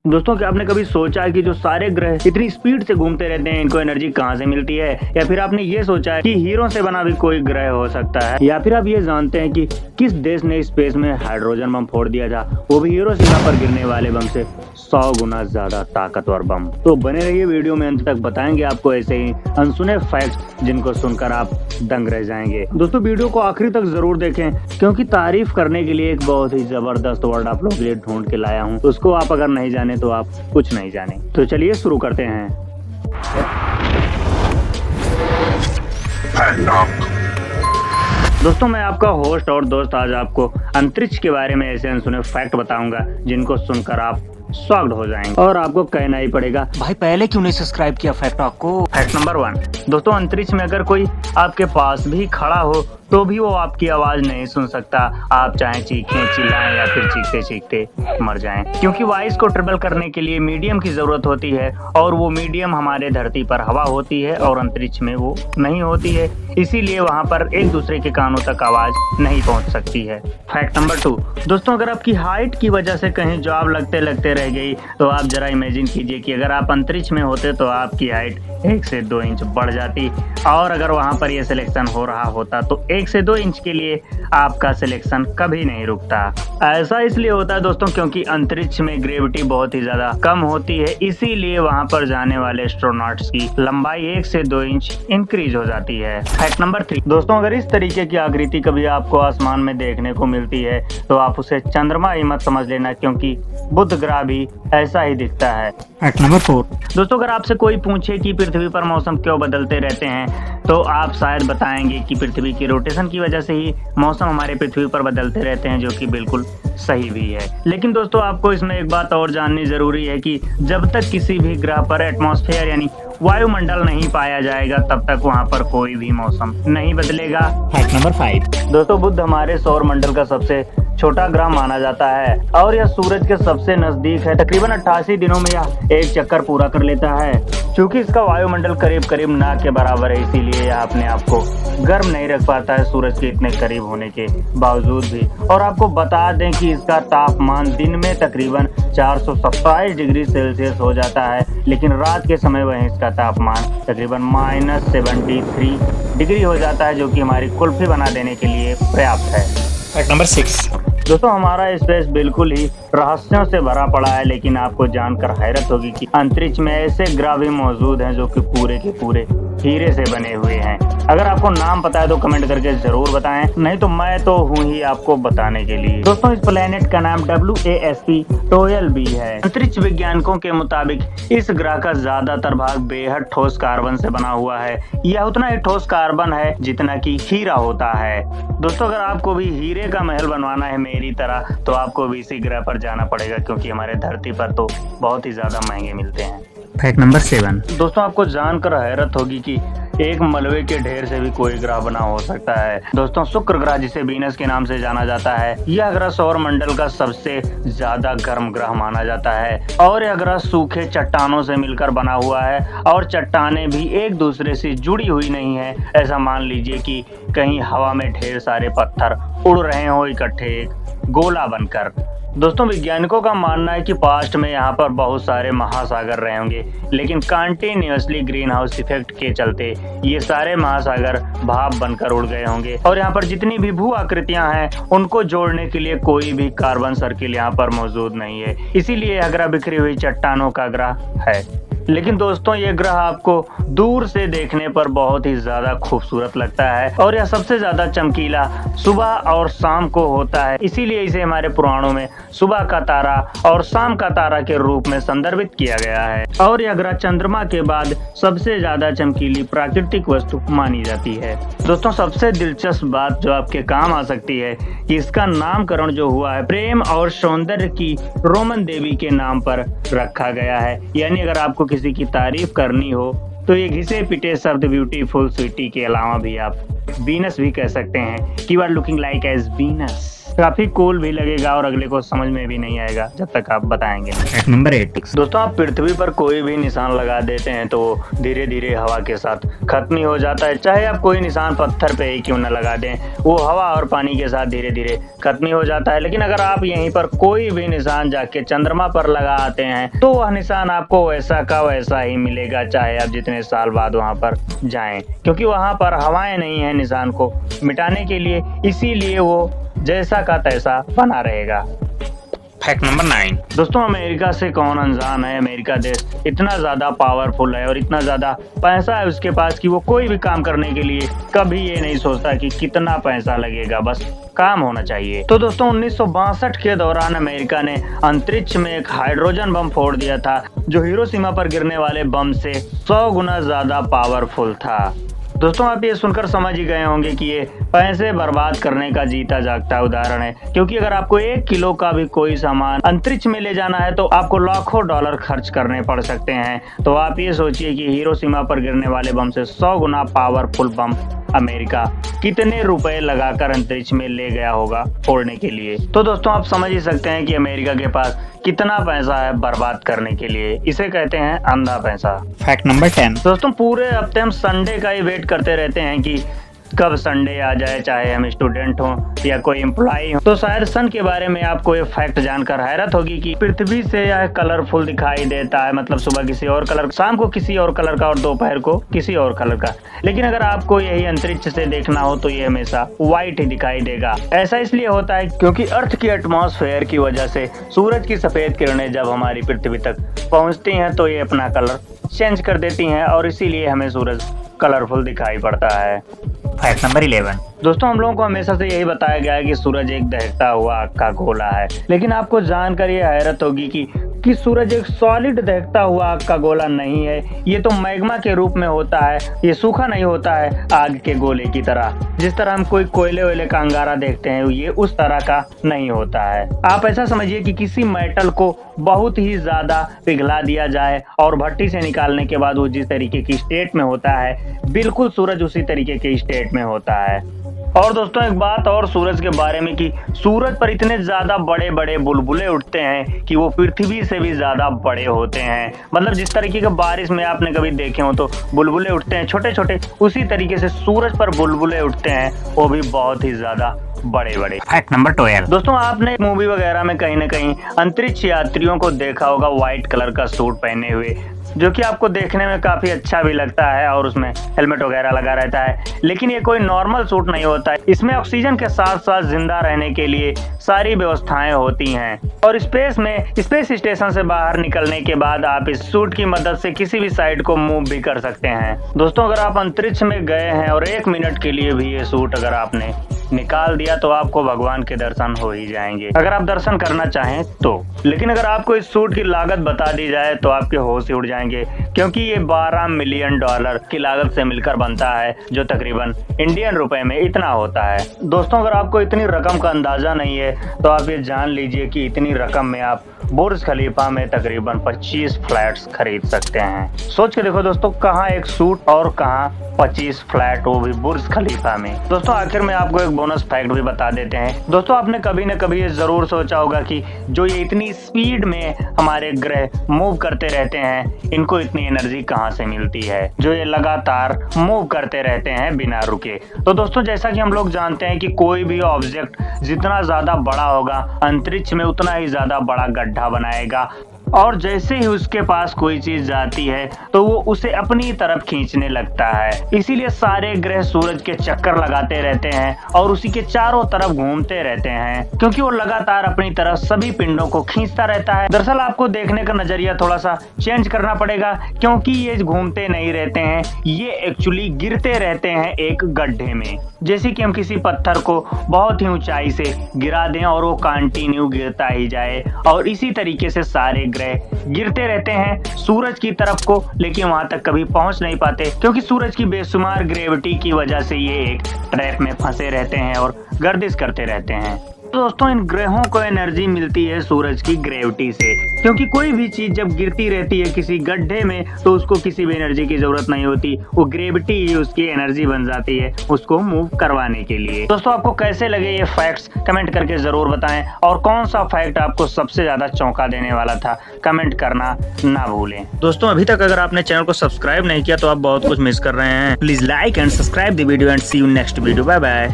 दोस्तों, क्या आपने कभी सोचा है कि जो सारे ग्रह इतनी स्पीड से घूमते रहते हैं, इनको एनर्जी कहाँ से मिलती है? या फिर आपने ये सोचा है कि हीरो से बना भी कोई ग्रह हो सकता है? या फिर आप ये जानते हैं कि किस देश ने स्पेस में हाइड्रोजन बम फोड़ दिया था, वो भी हिरोशिमा पर गिरने वाले बम से 100 गुना ज्यादा ताकतवर बम? तो बने रहिए वीडियो में, अंत तक बताएंगे आपको ऐसे ही अनसुने फैक्ट जिनको सुनकर आप दंग रह जाएंगे। दोस्तों, वीडियो को आखिरी तक जरूर देखें, क्योंकि तारीफ करने के लिए एक बहुत ही जबरदस्त वर्ड आप लोगों के लिए ढूंढ के लाया हूँ। उसको आप अगर नहीं जाने तो आप कुछ नहीं जाने। तो चलिए शुरू करते हैं। दोस्तों, मैं आपका होस्ट और दोस्त आज आपको अंतरिक्ष के बारे में ऐसे अनसुने फैक्ट बताऊंगा जिनको सुनकर आप शॉक्ड हो जाएंगे और आपको कहना ही पड़ेगा, भाई पहले क्यों नहीं सब्सक्राइब किया फैक्ट आपको। Fact number 1। दोस्तों, अंतरिक्ष में अगर कोई आपके पास भी खड़ा हो तो भी वो आपकी आवाज नहीं सुन सकता। आप चाहे चीखें, चिल्लाएं या फिर चीखते चीखते मर जाएं, क्योंकि वॉइस को ट्रिपल करने के लिए मीडियम की जरूरत होती है और वो मीडियम हमारे धरती पर हवा होती है और अंतरिक्ष में वो नहीं होती है। इसीलिए वहाँ पर एक दूसरे के कानों तक आवाज नहीं पहुँच सकती है। Fact number 2। दोस्तों, अगर आपकी हाइट की वजह से कहीं जॉब लगते लगते रह गई तो आप जरा इमेजिन कीजिए कि अगर आप अंतरिक्ष में होते तो आपकी हाइट 1 से 2 इंच बढ़ जाती, और अगर वहाँ पर यह सिलेक्शन हो रहा होता तो 1 से 2 इंच के लिए आपका सिलेक्शन कभी नहीं रुकता। ऐसा इसलिए होता है दोस्तों, क्योंकि अंतरिक्ष में ग्रेविटी बहुत ही ज्यादा कम होती है, इसीलिए वहां पर जाने वाले एस्ट्रोनॉट्स की लंबाई 1 से 2 इंच इंक्रीज हो जाती है। Fact number 3। दोस्तों, अगर इस तरीके की आकृति कभी आपको आसमान में देखने को मिलती है तो आप उसे चंद्रमा ही मत समझ लेना, क्योंकि बुध ग्रह भी ऐसा ही दिखता है। Fact number 4। दोस्तों, अगर आपसे कोई पूछे कि पृथ्वी पर मौसम क्यों बदलते रहते हैं तो आप शायद बताएंगे कि पृथ्वी की रोटेशन की वजह से ही मौसम हमारे पृथ्वी पर बदलते रहते हैं, जो कि बिल्कुल सही भी है। लेकिन दोस्तों, आपको इसमें एक बात और जाननी जरूरी है कि जब तक किसी भी ग्रह पर एटमॉस्फेयर यानी वायुमंडल नहीं पाया जाएगा तब तक वहाँ पर कोई भी मौसम नहीं बदलेगा। Fact number 5। दोस्तों, बुध हमारे सौर मंडल का सबसे छोटा ग्रह माना जाता है और यह सूरज के सबसे नजदीक है। तकरीबन 88 दिनों में यह एक चक्कर पूरा कर लेता है। क्योंकि इसका वायुमंडल करीब करीब ना के बराबर है, इसीलिए यह अपने आप को गर्म नहीं रख पाता है सूरज के इतने करीब होने के बावजूद भी। और आपको बता दें कि इसका तापमान दिन में तकरीबन 427 डिग्री सेल्सियस हो जाता है, लेकिन रात के समय वह इसका तापमान तकरीबन -73 डिग्री हो जाता है, जो कि हमारी कुल्फी बना देने के लिए पर्याप्त है। Fact number 6। दोस्तों, हमारा स्पेस बिल्कुल ही रहस्यों से भरा पड़ा है, लेकिन आपको जानकर हैरत होगी कि अंतरिक्ष में ऐसे ग्रह भी मौजूद हैं जो कि पूरे के पूरे हीरे से बने हुए हैं। अगर आपको नाम पता है तो कमेंट करके जरूर बताएं, नहीं तो मैं तो हूँ ही आपको बताने के लिए। दोस्तों, इस प्लेनेट का नाम WASP-12b है। अंतरिक्ष वैज्ञानिकों के मुताबिक इस ग्रह का ज्यादातर भाग बेहद ठोस कार्बन से बना हुआ है। यह उतना ही ठोस कार्बन है जितना कि हीरा होता है। दोस्तों, अगर आपको भी हीरे का महल बनवाना है मेरी तरह तो आपको भी इसी ग्रह पर जाना पड़ेगा, क्योंकि हमारे धरती पर तो बहुत ही ज्यादा महंगे मिलते हैं। Fact number 7। दोस्तों, आपको जानकर हैरत होगी कि एक मलबे के ढेर से भी कोई ग्रह बना हो सकता है। दोस्तों, शुक्र ग्रह, जिसे वीनस के नाम से जाना जाता है, यह ग्रह सौर मंडल का सबसे ज्यादा गर्म ग्रह माना जाता है और यह ग्रह सूखे चट्टानों से मिलकर बना हुआ है और चट्टानें भी एक दूसरे से जुड़ी हुई नहीं है। ऐसा मान लीजिए कि कहीं हवा में ढेर सारे पत्थर उड़ रहे हो इकट्ठे एक गोला बनकर। दोस्तों, वैज्ञानिकों का मानना है कि पास्ट में यहाँ पर बहुत सारे महासागर रहे होंगे, लेकिन कंटिन्यूअसली ग्रीन हाउस इफेक्ट के चलते ये सारे महासागर भाप बनकर उड़ गए होंगे और यहाँ पर जितनी भी भू आकृतियां हैं उनको जोड़ने के लिए कोई भी कार्बन सर्किल यहाँ पर मौजूद नहीं है। इसीलिए यह ग्रह बिखरी हुई चट्टानों का ग्रह है। लेकिन दोस्तों, ये ग्रह आपको दूर से देखने पर बहुत ही ज्यादा खूबसूरत लगता है और यह सबसे ज्यादा चमकीला सुबह और शाम को होता है। इसीलिए इसे हमारे पुराणों में सुबह का तारा और शाम का तारा के रूप में संदर्भित किया गया है। और यह ग्रह चंद्रमा के बाद सबसे ज्यादा चमकीली प्राकृतिक वस्तु मानी जाती है। दोस्तों, सबसे दिलचस्प बात जो आपके काम आ सकती है कि इसका नामकरण जो हुआ है प्रेम और सौंदर्य की रोमन देवी के नाम पर रखा गया है। यानी अगर आपको किसी की तारीफ करनी हो तो ये घिसे पिटे शब्द ब्यूटीफुल स्वीटी के अलावा भी आप वीनस भी कह सकते हैं कि you are looking like as Venus. काफी कूल भी लगेगा और अगले को समझ में भी नहीं आएगा जब तक आप बताएंगे। फैक्ट नंबर 8, दोस्तों आप पृथ्वी पर कोई भी निशान लगा देते हैं तो वो धीरे धीरे हवा के साथ खत्म ही हो जाता है। चाहे आप कोई निशान पत्थर पे ही क्यों न लगा दें, वो हवा और पानी के साथ धीरे धीरे खत्म ही हो जाता है। लेकिन अगर आप यहीं पर कोई भी निशान जाके चंद्रमा पर लगा आते हैं तो वह निशान आपको वैसा का वैसा ही मिलेगा, चाहे आप जितने साल बाद वहां पर जाएं, क्योंकि वहां पर हवाएं नहीं है निशान को मिटाने के लिए, इसीलिए वो जैसा का तैसा बना रहेगा। फैक्ट नंबर 9, दोस्तों अमेरिका से कौन अनजान है। अमेरिका देश इतना ज्यादा पावरफुल है और इतना ज्यादा पैसा है उसके पास कि वो कोई भी काम करने के लिए कभी ये नहीं सोचता कि कितना पैसा लगेगा, बस काम होना चाहिए। तो दोस्तों 1962 के दौरान अमेरिका ने अंतरिक्ष में एक हाइड्रोजन बम फोड़ दिया था जो हिरोशिमा पर गिरने वाले बम से 100 गुना ज्यादा पावरफुल था। दोस्तों आप ये सुनकर समझ ही गए होंगे कि ये पैसे बर्बाद करने का जीता जागता उदाहरण है, क्योंकि अगर आपको 1 किलो का भी कोई सामान अंतरिक्ष में ले जाना है तो आपको लाखों डॉलर खर्च करने पड़ सकते हैं। तो आप ये सोचिए कि हिरोशिमा पर गिरने वाले बम से 100 गुना पावरफुल बम अमेरिका कितने रुपए लगाकर अंतरिक्ष में ले गया होगा फोड़ने के लिए। तो दोस्तों आप समझ ही सकते हैं कि अमेरिका के पास कितना पैसा है बर्बाद करने के लिए। इसे कहते हैं अंधा पैसा। फैक्ट नंबर 10, दोस्तों पूरे हफ्ते हम संडे का ही वेट करते रहते हैं कि कब संडे आ जाए, चाहे हम स्टूडेंट हों या कोई एम्प्लॉय हो। तो शायद सन के बारे में आपको ये फैक्ट जानकर हैरत होगी कि पृथ्वी से यह कलरफुल दिखाई देता है, मतलब सुबह किसी और कलर, शाम को किसी और कलर का और दोपहर को किसी और कलर का। लेकिन अगर आपको यही अंतरिक्ष से देखना हो तो ये हमेशा व्हाइट ही दिखाई देगा। ऐसा इसलिए होता है क्योंकि अर्थ की एटमॉस्फेयर की वजह से सूरज की सफेद किरणें जब हमारी पृथ्वी तक पहुंचती हैं तो ये अपना कलर चेंज कर देती हैं और इसीलिए हमें सूरज कलरफुल दिखाई पड़ता है। फैक्ट नंबर 11, दोस्तों हम लोगों को हमेशा से यही बताया गया है कि सूरज एक दहकता हुआ आग का गोला है, लेकिन आपको जानकर ये हैरत होगी कि सूरज एक सॉलिड दहकता हुआ आग का गोला नहीं है। ये तो मैग्मा के रूप में होता है, ये सूखा नहीं होता है आग के गोले की तरह। जिस तरह हम कोई कोयले वोयले का अंगारा देखते हैं ये उस तरह का नहीं होता है। आप ऐसा समझिए कि किसी मेटल को बहुत ही ज्यादा पिघला दिया जाए और भट्टी से निकालने के बाद वो जिस तरीके की स्टेट में होता है बिल्कुल सूरज उसी तरीके के स्टेट में होता है। और दोस्तों एक बात और सूरज के बारे में कि सूरज पर इतने ज्यादा बड़े बड़े बुलबुले उठते हैं कि वो पृथ्वी से भी ज्यादा बड़े होते हैं। मतलब जिस तरीके के बारिश में आपने कभी देखे हो तो बुलबुले उठते हैं छोटे छोटे, उसी तरीके से सूरज पर बुलबुले उठते हैं, वो भी बहुत ही ज्यादा बड़े बड़े। फैक्ट नंबर 12, दोस्तों आपने मूवी वगैरह में कहीं न कहीं अंतरिक्ष यात्रियों को देखा होगा व्हाइट कलर का सूट पहने हुए, जो कि आपको देखने में काफी अच्छा भी लगता है और उसमें हेलमेट वगैरह लगा रहता है। लेकिन ये कोई नॉर्मल सूट नहीं होता है, इसमें ऑक्सीजन के साथ साथ जिंदा रहने के लिए सारी व्यवस्थाएं होती हैं। और स्पेस स्टेशन से बाहर निकलने के बाद आप इस सूट की मदद से किसी भी साइड को मूव भी कर सकते हैं। दोस्तों अगर आप अंतरिक्ष में गए हैं और 1 मिनट के लिए भी ये सूट अगर आपने निकाल दिया तो आपको भगवान के दर्शन हो ही जाएंगे, अगर आप दर्शन करना चाहें तो। लेकिन अगर आपको इस सूट की लागत बता दी जाए तो आपके होश ही उड़ जाएंगे, क्योंकि ये 12 मिलियन डॉलर की लागत से मिलकर बनता है, जो तकरीबन इंडियन रुपए में इतना होता है। दोस्तों अगर आपको इतनी रकम का अंदाजा नहीं है तो आप ये जान लीजिए कि इतनी रकम में आप बुर्ज खलीफा में तकरीबन 25 फ्लैट्स खरीद सकते हैं। सोच के देखो दोस्तों, कहाँ एक सूट और कहाँ 25 फ्लैट, वो भी बुर्ज खलीफा में। दोस्तों आखिर में आपको एक बोनस फैक्ट भी बता देते हैं। दोस्तों आपने कभी न कभी ये जरूर सोचा होगा कि जो ये इतनी स्पीड में हमारे ग्रह मूव करते रहते हैं, इनको इतनी एनर्जी कहाँ से मिलती है जो ये लगातार मूव करते रहते हैं बिना रुके। तो दोस्तों जैसा कि हम लोग जानते हैं कि कोई भी ऑब्जेक्ट जितना ज्यादा बड़ा होगा अंतरिक्ष में उतना ही ज्यादा बड़ा गड्ढा बनाएगा, और जैसे ही उसके पास कोई चीज जाती है तो वो उसे अपनी तरफ खींचने लगता है। इसीलिए सारे ग्रह सूरज के चक्कर लगाते रहते हैं और उसी के चारों तरफ घूमते रहते हैं, क्योंकि वो लगातार अपनी तरफ सभी पिंडों को खींचता रहता है। दरअसल आपको देखने का नजरिया थोड़ा सा चेंज करना पड़ेगा, क्योंकि ये घूमते नहीं रहते हैं, ये एक्चुअली गिरते रहते हैं एक गड्ढे में। जैसे कि हम किसी पत्थर को बहुत ही ऊंचाई से गिरा दें और वो कंटिन्यू गिरता ही जाए, और इसी तरीके से सारे ग्रह गिरते रहते हैं सूरज की तरफ को, लेकिन वहां तक कभी पहुंच नहीं पाते, क्योंकि सूरज की बेशुमार ग्रेविटी की वजह से ये एक ट्रैप में फंसे रहते हैं और गर्दिश करते रहते हैं। तो दोस्तों इन ग्रहों को एनर्जी मिलती है सूरज की ग्रेविटी से, क्योंकि कोई भी चीज जब गिरती रहती है किसी गड्ढे में तो उसको किसी भी एनर्जी की जरूरत नहीं होती, वो ग्रेविटी ही उसकी एनर्जी बन जाती है उसको मूव करवाने के लिए। दोस्तों आपको कैसे लगे ये फैक्ट्स कमेंट करके जरूर बताएं, और कौन सा फैक्ट आपको सबसे ज्यादा चौंका देने वाला था कमेंट करना ना भूलें। दोस्तों अभी तक अगर आपने चैनल को सब्सक्राइब नहीं किया तो आप बहुत कुछ मिस कर रहे हैं। Please like and subscribe the video and see you next video. Bye bye.